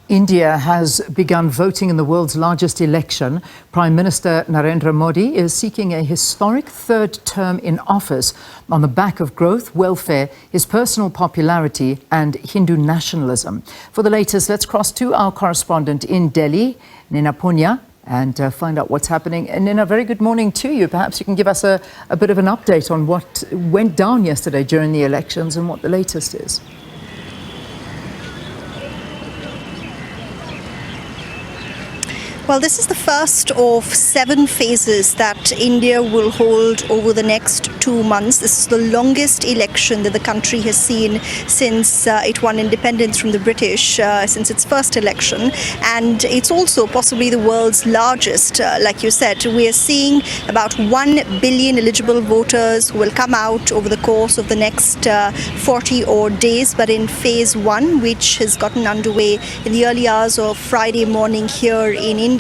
India has begun voting in the world's largest election. Prime Minister Narendra Modi is seeking a historic third term in office on the back of growth, welfare, his personal popularity and Hindu nationalism. For the latest, let's cross to our correspondent in Delhi, Nena Poonia, and find out what's happening. And Nena, very good morning to you. Perhaps you can give us a bit of an update on what went down yesterday during the elections and what the latest is. Well, this is the first of 7 phases that India will hold over the next 2 months. This is the longest election that the country has seen since it won independence from the British, since its first election. And it's also possibly the world's largest, like you said. We are seeing about 1 billion eligible voters who will come out over the course of the next 40 odd days. But in phase 1, which has gotten underway in the early hours of Friday morning here in India,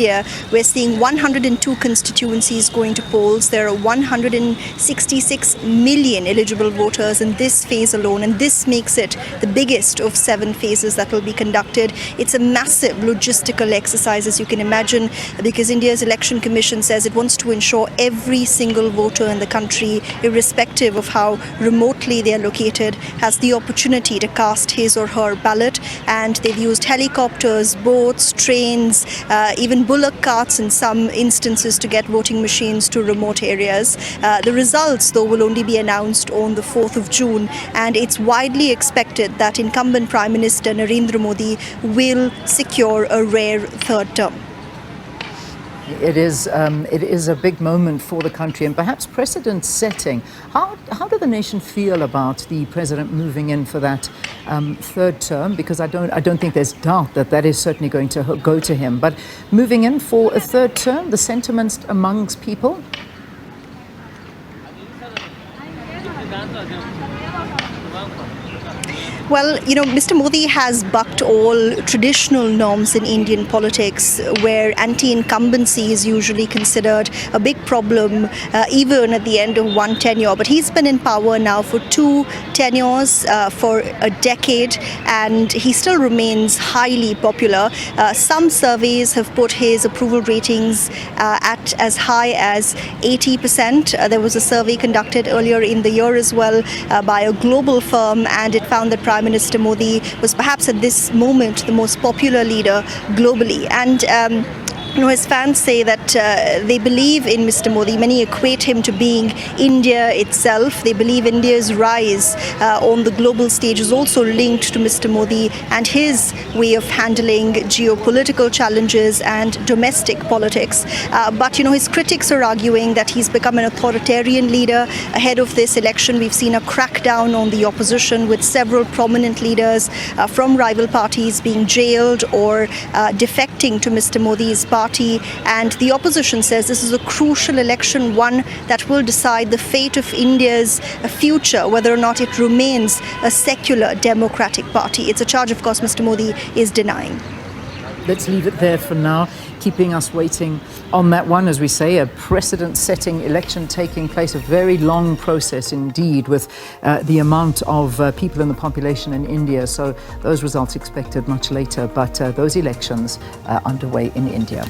we're seeing 102 constituencies going to polls. There are 166 million eligible voters in this phase alone, and this makes it the biggest of 7 phases that will be conducted. It's a massive logistical exercise, as you can imagine, because India's Election Commission says it wants to ensure every single voter in the country, irrespective of how remotely they are located, has the opportunity to cast his or her ballot. And they've used helicopters, boats, trains, even bullock carts in some instances to get voting machines to remote areas. The results, though, will only be announced on the 4th of June, and it's widely expected that incumbent Prime Minister Narendra Modi will secure a rare third term. It is a big moment for the country and perhaps precedent setting. How does the nation feel about the president moving in for that third term? Because I don't think there's doubt that that is certainly going to go to him. But moving in for a third term, the sentiments amongst people? Well, you know, Mr. Modi has bucked all traditional norms in Indian politics, where anti-incumbency is usually considered a big problem, even at the end of one tenure. But he's been in power now for 2 tenures, for a decade, and he still remains highly popular. Some surveys have put his approval ratings at as high as 80%. There was a survey conducted earlier in the year as well by a global firm, and it found that Prime Minister Modi was perhaps at this moment the most popular leader globally. And his fans say that they believe in Mr. Modi. Many equate him to being India itself. They believe India's rise on the global stage is also linked to Mr. Modi and his way of handling geopolitical challenges and domestic politics. But, his critics are arguing that he's become an authoritarian leader. Ahead of this election, we've seen a crackdown on the opposition, with several prominent leaders from rival parties being jailed or defecting to Mr. Modi's party. And the opposition says this is a crucial election, one that will decide the fate of India's future, whether or not it remains a secular democratic party. It's a charge, of course, Mr. Modi is denying. Let's leave it there for now, keeping us waiting on that one. As we say, a precedent-setting election taking place, a very long process indeed, with the amount of people in the population in India. So those results expected much later, but those elections underway in India.